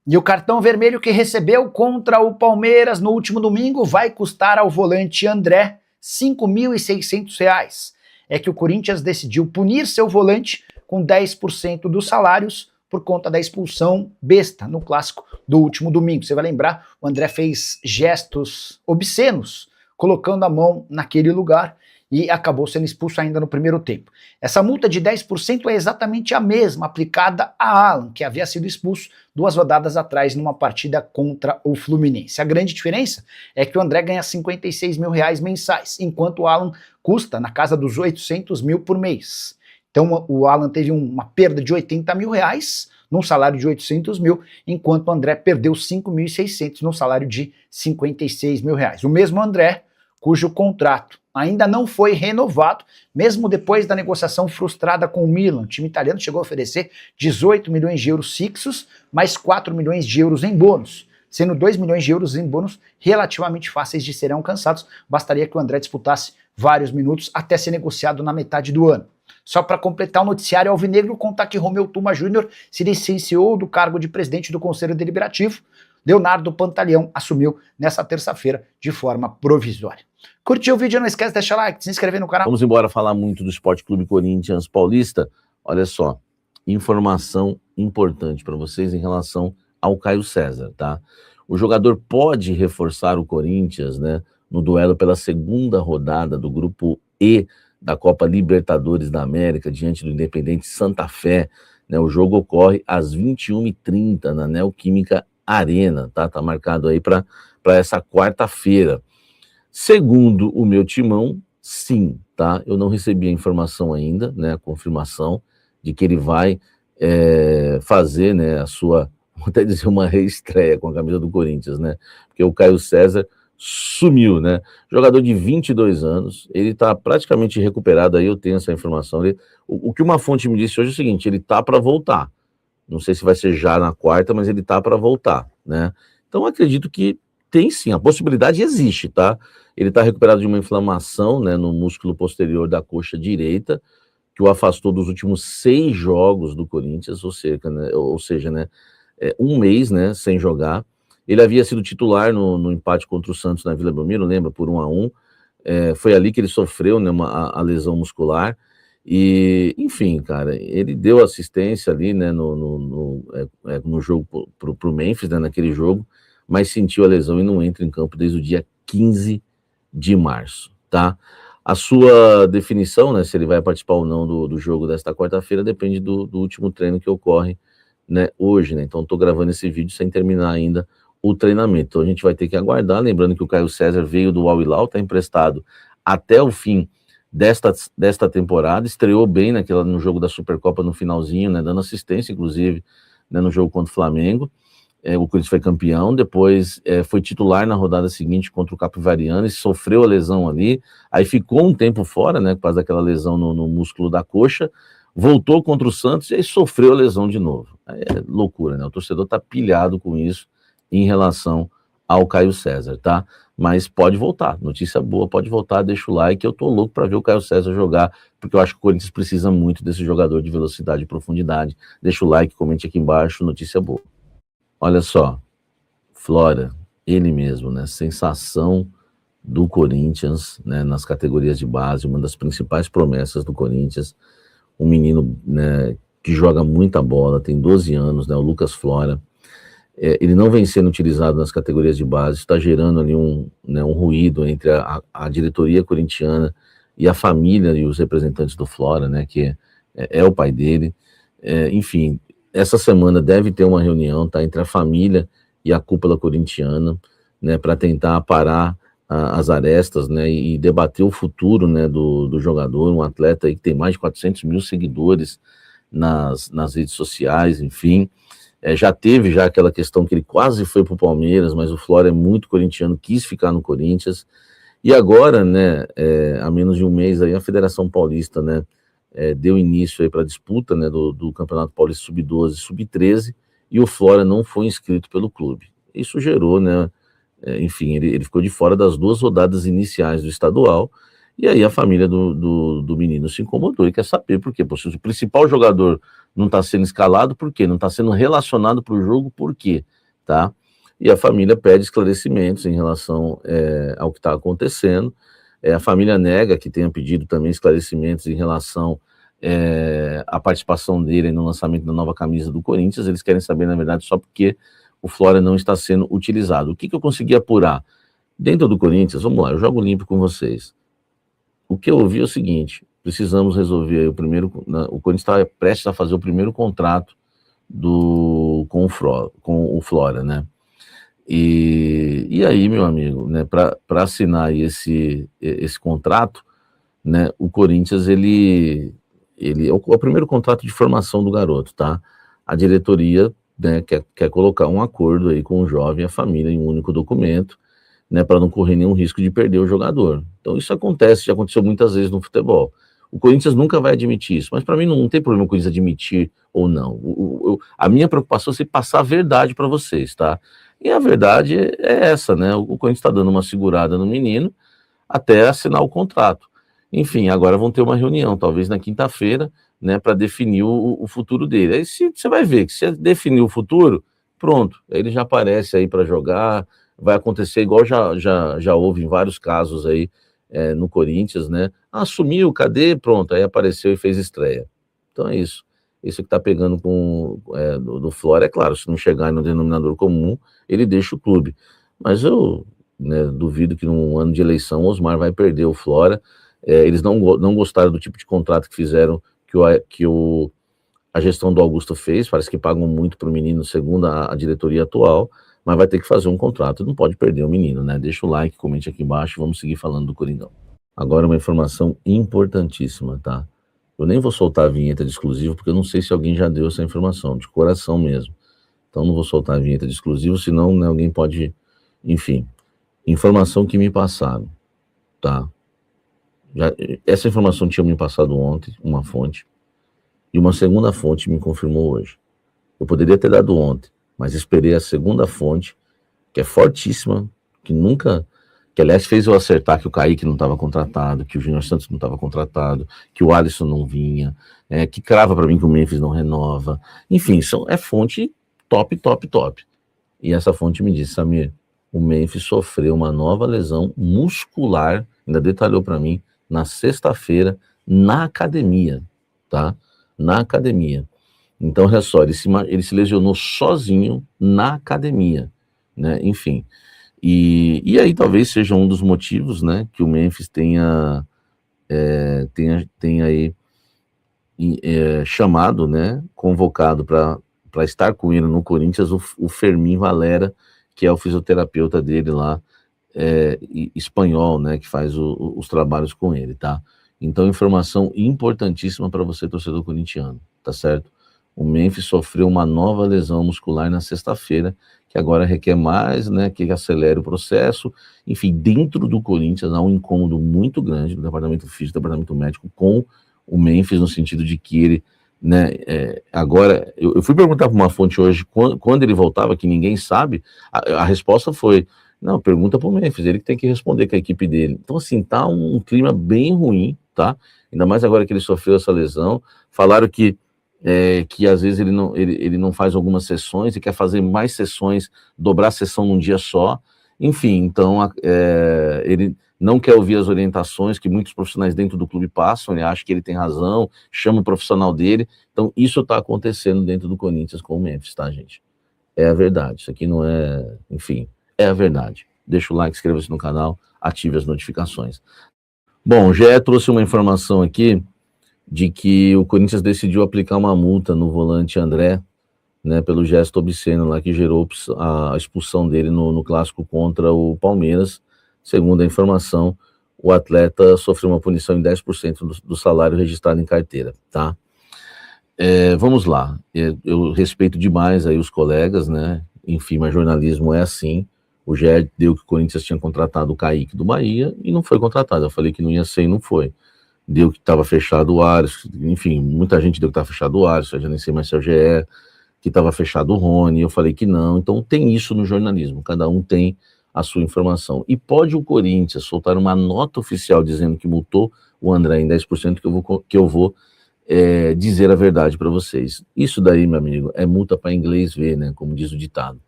E o cartão vermelho que recebeu contra o Palmeiras no último domingo vai custar ao volante André R$ 5.600. É que o Corinthians decidiu punir seu volante com 10% dos salários por conta da expulsão besta no clássico do último domingo. Você vai lembrar, o André fez gestos obscenos colocando a mão naquele lugar e acabou sendo expulso ainda no primeiro tempo. Essa multa de 10% é exatamente a mesma aplicada a Alan, que havia sido expulso 2 rodadas atrás numa partida contra o Fluminense. A grande diferença é que o André ganha R$56 mil mensais, enquanto o Alan custa na casa dos 800 mil por mês. Então o Alan teve uma perda de R$80 mil num salário de 800 mil, enquanto o André perdeu 5.600 num salário de 56 mil reais. O mesmo André, cujo contrato ainda não foi renovado, mesmo depois da negociação frustrada com o Milan. O time italiano chegou a oferecer 18 milhões de euros fixos, mais 4 milhões de euros em bônus, sendo 2 milhões de euros em bônus relativamente fáceis de serem alcançados. Bastaria que o André disputasse vários minutos até ser negociado na metade do ano. Só para completar o noticiário alvinegro, contar que Romeu Tuma Júnior se licenciou do cargo de presidente do Conselho Deliberativo. Leonardo Pantaleão assumiu nessa terça-feira de forma provisória. Curtiu o vídeo? Não esquece de deixar like, se inscrever no canal. Vamos embora falar muito do Esporte Clube Corinthians Paulista. Olha só, informação importante para vocês em relação ao Caio César, tá? O jogador pode reforçar o Corinthians, né, no duelo pela segunda rodada do Grupo E da Copa Libertadores da América, diante do Independente Santa Fé, né? O jogo ocorre às 21h30 na Neoquímica Arena, tá? Tá marcado aí para essa quarta-feira. Segundo o meu timão, sim, tá? Eu não recebi a informação ainda, né, a confirmação de que ele vai fazer, né, a sua, vou até dizer, uma reestreia com a camisa do Corinthians, né? Porque o Caio César sumiu, né? Jogador de 22 anos, ele tá praticamente recuperado, aí eu tenho essa informação. O que uma fonte me disse hoje é o seguinte, ele tá para voltar. Não sei se vai ser já na quarta, mas ele tá para voltar, né? Então acredito que tem sim, a possibilidade existe, tá? Ele está recuperado de uma inflamação, né, no músculo posterior da coxa direita, que o afastou dos últimos 6 jogos do Corinthians, ou seja, né, um mês, né, sem jogar. Ele havia sido titular no empate contra o Santos na Vila Belmiro, lembra, por 1-1. Foi ali que ele sofreu, né, a lesão muscular. E, enfim, cara, ele deu assistência ali, né, no jogo pro Memphis, né, naquele jogo, mas sentiu a lesão e não entra em campo desde o dia 15 de março, tá? A sua definição, né, se ele vai participar ou não do jogo desta quarta-feira, depende do último treino que ocorre, né, hoje, né? Então tô gravando esse vídeo sem terminar ainda o treinamento. Então a gente vai ter que aguardar, lembrando que o Caio César veio do Al Hilal, tá emprestado até o fim desta temporada, estreou bem no jogo da Supercopa no finalzinho, né, dando assistência, inclusive, né, no jogo contra o Flamengo. O Corinthians foi campeão, depois foi titular na rodada seguinte contra o Capivariano e sofreu a lesão ali, aí ficou um tempo fora, né, por causa daquela lesão no músculo da coxa, voltou contra o Santos e aí sofreu a lesão de novo. É loucura, né, o torcedor tá pilhado com isso em relação ao Caio César, tá? Mas pode voltar, notícia boa, pode voltar, deixa o like, eu tô louco para ver o Caio César jogar, porque eu acho que o Corinthians precisa muito desse jogador de velocidade e profundidade. Deixa o like, comente aqui embaixo, notícia boa. Olha só, Flora, ele mesmo, né, sensação do Corinthians, né, nas categorias de base, uma das principais promessas do Corinthians, um menino, né, que joga muita bola, tem 12 anos, né, o Lucas Flora. Ele não vem sendo utilizado nas categorias de base, está gerando ali um ruído entre a diretoria corintiana e a família e os representantes do Flora, né, que é o pai dele. Enfim, essa semana deve ter uma reunião, tá, entre a família e a cúpula corintiana, né, para tentar parar as arestas, né, e debater o futuro, né, do jogador, um atleta aí que tem mais de 400 mil seguidores nas redes sociais, enfim. Já teve aquela questão que ele quase foi para o Palmeiras, mas o Flora é muito corintiano, quis ficar no Corinthians. E agora, né, há menos de um mês, aí, a Federação Paulista, né, deu início para a disputa, né, do Campeonato Paulista Sub-12 e Sub-13, e o Flora não foi inscrito pelo clube. Isso gerou, né, enfim, ele ficou de fora das 2 rodadas iniciais do estadual, e aí a família do menino se incomodou e quer saber por quê. Porque se o principal jogador não está sendo escalado, por quê? Não está sendo relacionado para o jogo, por quê? tá? E a família pede esclarecimentos em relação ao que está acontecendo. A família nega que tenha pedido também esclarecimentos em relação à participação dele no lançamento da nova camisa do Corinthians. Eles querem saber, na verdade, só porque o Flora não está sendo utilizado. O que eu consegui apurar? Dentro do Corinthians, vamos lá, eu jogo limpo com vocês. O que eu ouvi é o seguinte: precisamos resolver aí o Corinthians está prestes a fazer o primeiro contrato com o Flora, né? E aí, meu amigo, né, para assinar aí esse contrato, né, o Corinthians, ele é o primeiro contrato de formação do garoto, tá? A diretoria, né, quer colocar um acordo aí com o jovem e a família em um único documento, né, para não correr nenhum risco de perder o jogador. Então isso acontece, já aconteceu muitas vezes no futebol. O Corinthians nunca vai admitir isso, mas para mim não tem problema o Corinthians admitir ou não. A minha preocupação é passar a verdade para vocês, tá? E a verdade é essa, né? O Corinthians está dando uma segurada no menino até assinar o contrato. Enfim, agora vão ter uma reunião, talvez na quinta-feira, né, para definir o futuro dele. Aí você vai ver que se definir o futuro, pronto, aí ele já aparece aí para jogar. Vai acontecer igual já houve em vários casos aí no Corinthians, né? Sumiu, cadê? Pronto, aí apareceu e fez estreia. Então é isso. Isso que tá pegando do Flora, é claro, se não chegar no denominador comum, ele deixa o clube. Mas eu, né, duvido que num ano de eleição o Osmar vai perder o Flora. Eles não gostaram do tipo de contrato que fizeram, que a gestão do Augusto fez. Parece que pagam muito para o menino, segundo a diretoria atual, mas vai ter que fazer um contrato, não pode perder o menino, né? Deixa o like, comente aqui embaixo, vamos seguir falando do Coringão. Agora uma informação importantíssima, tá? Eu nem vou soltar a vinheta de exclusivo, porque eu não sei se alguém já deu essa informação, de coração mesmo. Então não vou soltar a vinheta de exclusivo, senão, né, alguém pode... Enfim, informação que me passaram, tá? Essa informação tinha me passado ontem, uma fonte, e uma segunda fonte me confirmou hoje. Eu poderia ter dado ontem, mas esperei a segunda fonte, que é fortíssima, que aliás fez eu acertar que o Kaique não estava contratado, que o Júnior Santos não estava contratado, que o Alisson não vinha, que crava para mim que o Memphis não renova. Enfim, é fonte top. E essa fonte me disse: Samir, o Memphis sofreu uma nova lesão muscular, ainda detalhou para mim, na sexta-feira, na academia, tá? Na academia. Então, olha só, ele se lesionou sozinho na academia, né? Enfim, e aí talvez seja um dos motivos, né, que o Memphis tenha aí chamado, né, convocado para estar com ele no Corinthians o Fermín Valera, que é o fisioterapeuta dele lá, espanhol, né, que faz os trabalhos com ele, tá? Então, informação importantíssima para você, torcedor corintiano, tá certo? O Memphis sofreu uma nova lesão muscular na sexta-feira, que agora requer mais, né, que acelere o processo. Enfim, dentro do Corinthians há um incômodo muito grande no departamento físico, do departamento médico, com o Memphis, no sentido de que ele, né, agora, eu fui perguntar para uma fonte hoje, quando ele voltava, que ninguém sabe, a resposta foi: não, pergunta para o Memphis, ele que tem que responder com a equipe dele. Então, assim, tá um clima bem ruim, tá? Ainda mais agora que ele sofreu essa lesão. Falaram que às vezes ele não faz algumas sessões e quer fazer mais sessões, dobrar a sessão num dia só. Enfim, então ele não quer ouvir as orientações que muitos profissionais dentro do clube passam, ele acha que ele tem razão, chama o profissional dele. Então isso está acontecendo dentro do Corinthians com o Memphis, tá, gente? É a verdade, isso aqui não é... Enfim, é a verdade. Deixa o like, inscreva-se no canal, ative as notificações. Bom, o GE trouxe uma informação aqui de que o Corinthians decidiu aplicar uma multa no volante André, né, pelo gesto obsceno lá que gerou a expulsão dele no clássico contra o Palmeiras. Segundo a informação, o atleta sofreu uma punição em 10% do salário registrado em carteira, tá? Vamos lá, eu respeito demais aí os colegas, né? Enfim, mas jornalismo é assim. O GE deu que o Corinthians tinha contratado o Kaique do Bahia e não foi contratado. Eu falei que não ia ser e não foi. Deu que estava fechado o Ares, enfim, muita gente deu que estava fechado o Ares, eu já nem sei mais se é o GE, que estava fechado o Rony, eu falei que não. Então tem isso no jornalismo, cada um tem a sua informação. E pode o Corinthians soltar uma nota oficial dizendo que multou o André em 10%, que eu vou dizer a verdade para vocês. Isso daí, meu amigo, é multa para inglês ver, né, como diz o ditado.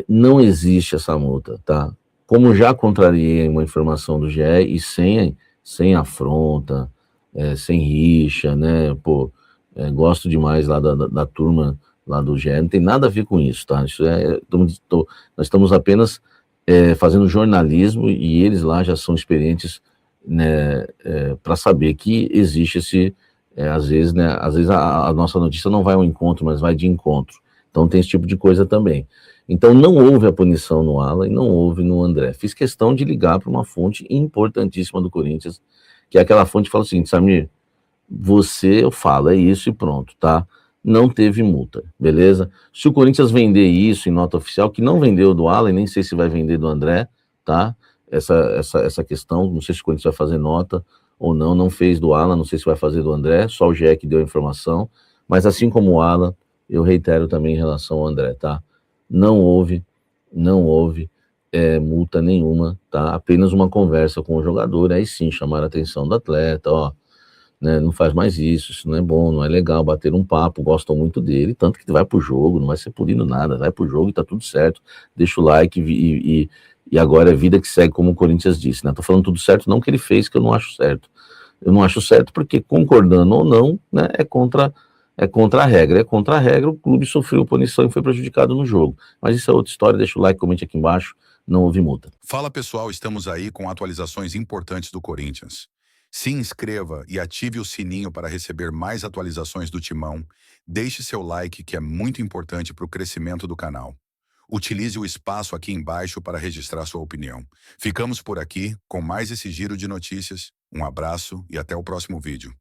Não existe essa multa, tá? Como já contrariei uma informação do GE e sem afronta, sem rixa, né? Pô, gosto demais lá da turma lá do GE, não tem nada a ver com isso, tá? Isso nós estamos apenas fazendo jornalismo e eles lá já são experientes, né, para saber que existe esse, às vezes, né, a nossa notícia não vai ao encontro, mas vai de encontro. Então tem esse tipo de coisa também. Então não houve a punição no Alan e não houve no André. Fiz questão de ligar para uma fonte importantíssima do Corinthians, que é aquela fonte que fala o seguinte: Samir, eu falo, é isso e pronto, tá? Não teve multa, beleza? Se o Corinthians vender isso em nota oficial, que não vendeu do Alan, nem sei se vai vender do André, tá? Essa questão, não sei se o Corinthians vai fazer nota ou não, não fez do Alan, não sei se vai fazer do André, só o GE que deu a informação, mas assim como o Alan, eu reitero também em relação ao André, tá? Não houve multa nenhuma, tá? Apenas uma conversa com o jogador, aí sim chamar a atenção do atleta, ó, né, não faz mais isso não é bom, não é legal, bater um papo, gostam muito dele, tanto que vai pro jogo, não vai ser punido nada, vai pro jogo e tá tudo certo, deixa o like e agora é vida que segue, como o Corinthians disse, né? Tô falando tudo certo, não que ele fez, que eu não acho certo. Eu não acho certo porque, concordando ou não, né, é contra a regra. É contra a regra, o clube sofreu punição e foi prejudicado no jogo. Mas isso é outra história, deixa o like, comente aqui embaixo, não houve multa. Fala pessoal, estamos aí com atualizações importantes do Corinthians. Se inscreva e ative o sininho para receber mais atualizações do Timão. Deixe seu like, que é muito importante para o crescimento do canal. Utilize o espaço aqui embaixo para registrar sua opinião. Ficamos por aqui com mais esse giro de notícias. Um abraço e até o próximo vídeo.